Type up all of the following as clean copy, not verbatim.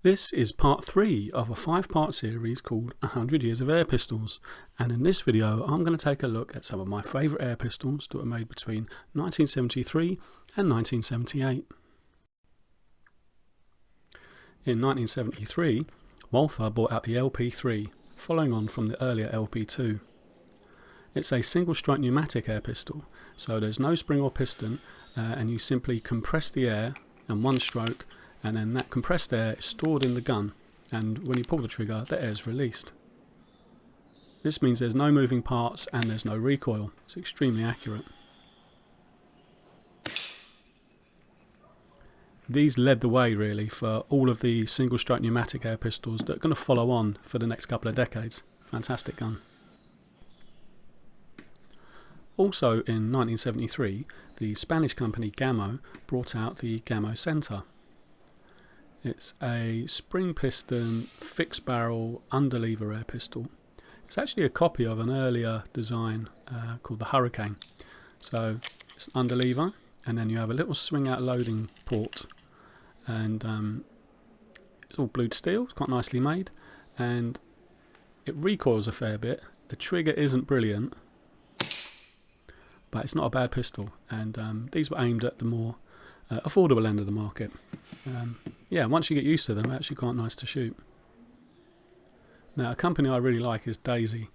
This is part 3 of a 5-part series called 100 Years of Air Pistols, and in this video I'm going to take a look at some of my favourite air pistols that were made between 1973 and 1978. In 1973, Walther brought out the LP3, following on from the earlier LP2. It's a single-stroke pneumatic air pistol, so there's no spring or piston, and you simply compress the air in one stroke, and then that compressed air is stored in the gun, and when you pull the trigger, the air is released. This means there's no moving parts and there's no recoil. It's extremely accurate. These led the way really for all of the single-stroke pneumatic air pistols that are going to follow on for the next couple of decades. Fantastic gun. Also in 1973, the Spanish company Gamo brought out the Gamo Center. It's a spring piston, fixed barrel, underlever air pistol. It's actually a copy of an earlier design called the Hurricane. So it's an underlever, and then you have a little swing out loading port, and it's all blued steel. It's quite nicely made, and it recoils a fair bit. The trigger isn't brilliant, but it's not a bad pistol, and these were aimed at the more affordable end of the market. Yeah, once you get used to them, they're actually quite nice to shoot. Now, a company I really like is Daisy,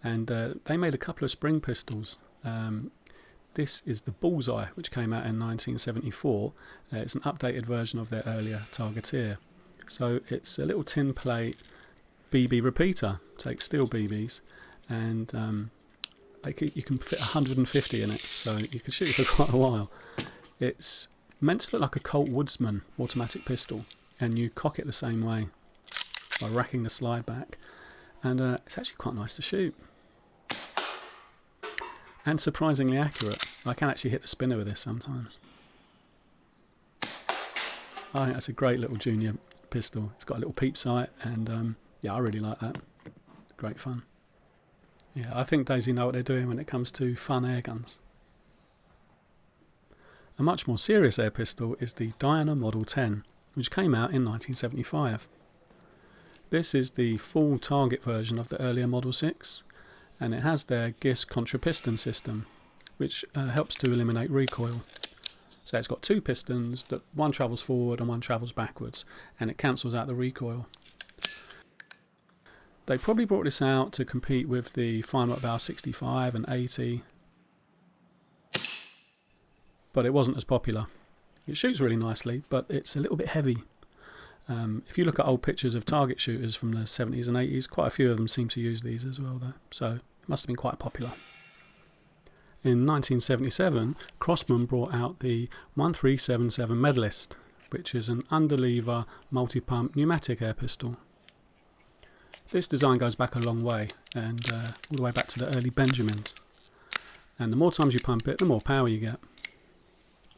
and they made a couple of spring pistols. This is the Bullseye, which came out in 1974. It's an updated version of their earlier Targeteer. So it's a little tin plate BB repeater, takes steel BBs, and you can fit 150 in it, so you can shoot for quite a while. It's meant to look like a Colt Woodsman automatic pistol, and you cock it the same way by racking the slide back, and it's actually quite nice to shoot and surprisingly accurate. I can actually hit the spinner with this sometimes. I think that's a great little junior pistol. It's got a little peep sight, and yeah, I really like that. Great fun. Yeah, I think Daisy know what they're doing when it comes to fun air guns. A much more serious air pistol is the Diana Model 10, which came out in 1975. This is the full target version of the earlier Model 6, and it has their GIS contrapiston system, which helps to eliminate recoil. So it's got two pistons, that one travels forward and one travels backwards, and it cancels out the recoil. They probably brought this out to compete with the Final Bow 65 and 80, but it wasn't as popular. It shoots really nicely, but it's a little bit heavy. If you look at old pictures of target shooters from the 70s and 80s, quite a few of them seem to use these as well though, so it must have been quite popular. In 1977, Crosman brought out the 1377 Medallist, which is an underlever multi-pump pneumatic air pistol. This design goes back a long way, and all the way back to the early Benjamins. And the more times you pump it, the more power you get.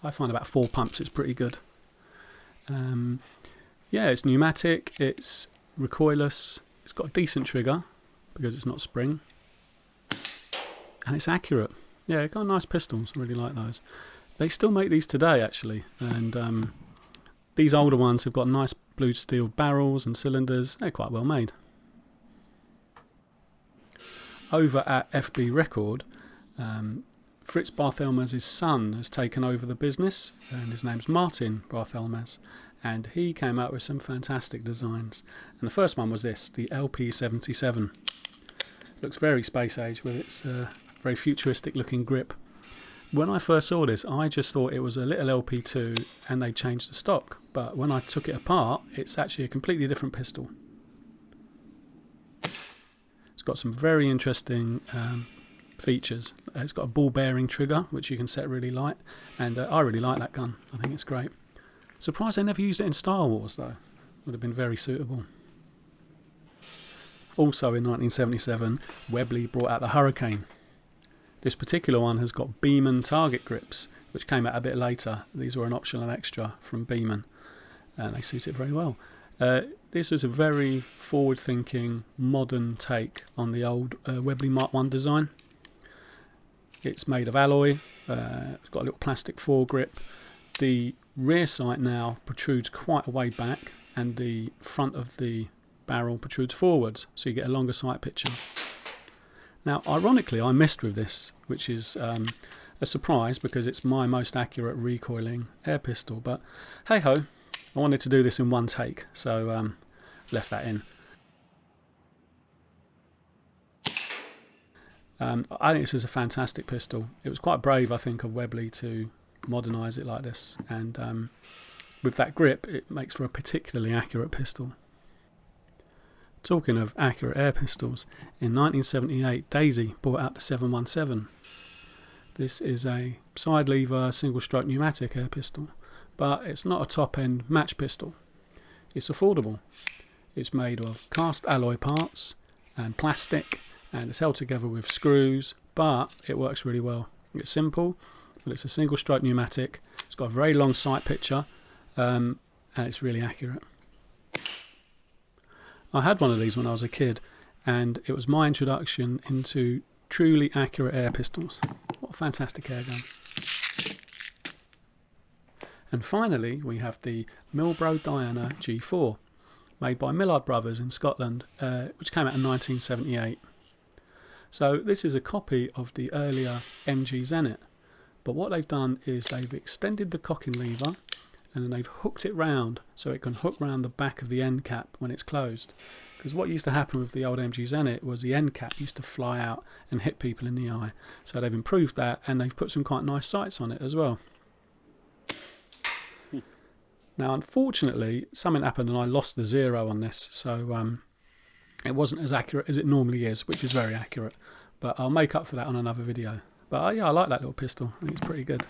I find about 4 pumps is pretty good. Yeah, it's pneumatic, it's recoilless, it's got a decent trigger because it's not spring, and it's accurate. Yeah, got nice pistols, I really like those. They still make these today actually, and these older ones have got nice blued steel barrels and cylinders. They're quite well made. Over at FB Record, Fritz Barthelmez's son has taken over the business, and his name's Martin Barthelmez, and he came out with some fantastic designs. And the first one was this, the LP77. Looks very space age with its very futuristic looking grip. When I first saw this, I just thought it was a little LP2 and they changed the stock, but when I took it apart, it's actually a completely different pistol. It's got some very interesting features. It's got a ball bearing trigger which you can set really light, and I really like that gun. I think it's great. Surprised they never used it in Star Wars though. Would have been very suitable. Also in 1977, Webley brought out the Hurricane. This particular one has got Beeman target grips, which came out a bit later. These were an optional extra from Beeman, and they suit it very well. This is a very forward-thinking, modern take on the old Webley Mark I design. It's made of alloy, it's got a little plastic foregrip. The rear sight now protrudes quite a way back, and the front of the barrel protrudes forwards, so you get a longer sight picture. Now, ironically, I missed with this, which is a surprise because it's my most accurate recoiling air pistol. But hey ho, I wanted to do this in one take, so left that in. I think this is a fantastic pistol. It was quite brave, I think, of Webley to modernise it like this, and with that grip, it makes for a particularly accurate pistol. Talking of accurate air pistols, in 1978 Daisy brought out the 717. This is a side lever single stroke pneumatic air pistol, but it's not a top end match pistol. It's affordable. It's made of cast alloy parts and plastic, and it's held together with screws, but it works really well. It's simple, but it's a single stroke pneumatic. It's got a very long sight picture, and it's really accurate. I had one of these when I was a kid, and it was my introduction into truly accurate air pistols. What a fantastic airgun. And finally, we have the Milbro Diana G4, made by Millard Brothers in Scotland, which came out in 1978. So this is a copy of the earlier MG Zenit, but what they've done is they've extended the cocking lever, and then they've hooked it round so it can hook round the back of the end cap when it's closed. Because what used to happen with the old MG Zenit was the end cap used to fly out and hit people in the eye. So they've improved that, and they've put some quite nice sights on it as well. Now, unfortunately, something happened and I lost the 0 on this, so it wasn't as accurate as it normally is, which is very accurate. But I'll make up for that on another video. But yeah, I like that little pistol. I think it's pretty good.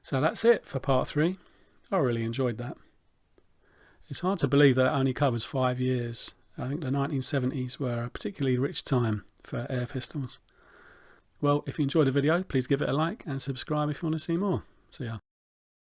So that's it for part 3. I really enjoyed that. It's hard to believe that it only covers 5 years. I think the 1970s were a particularly rich time for air pistols. Well, if you enjoyed the video, please give it a like and subscribe if you want to see more. See ya.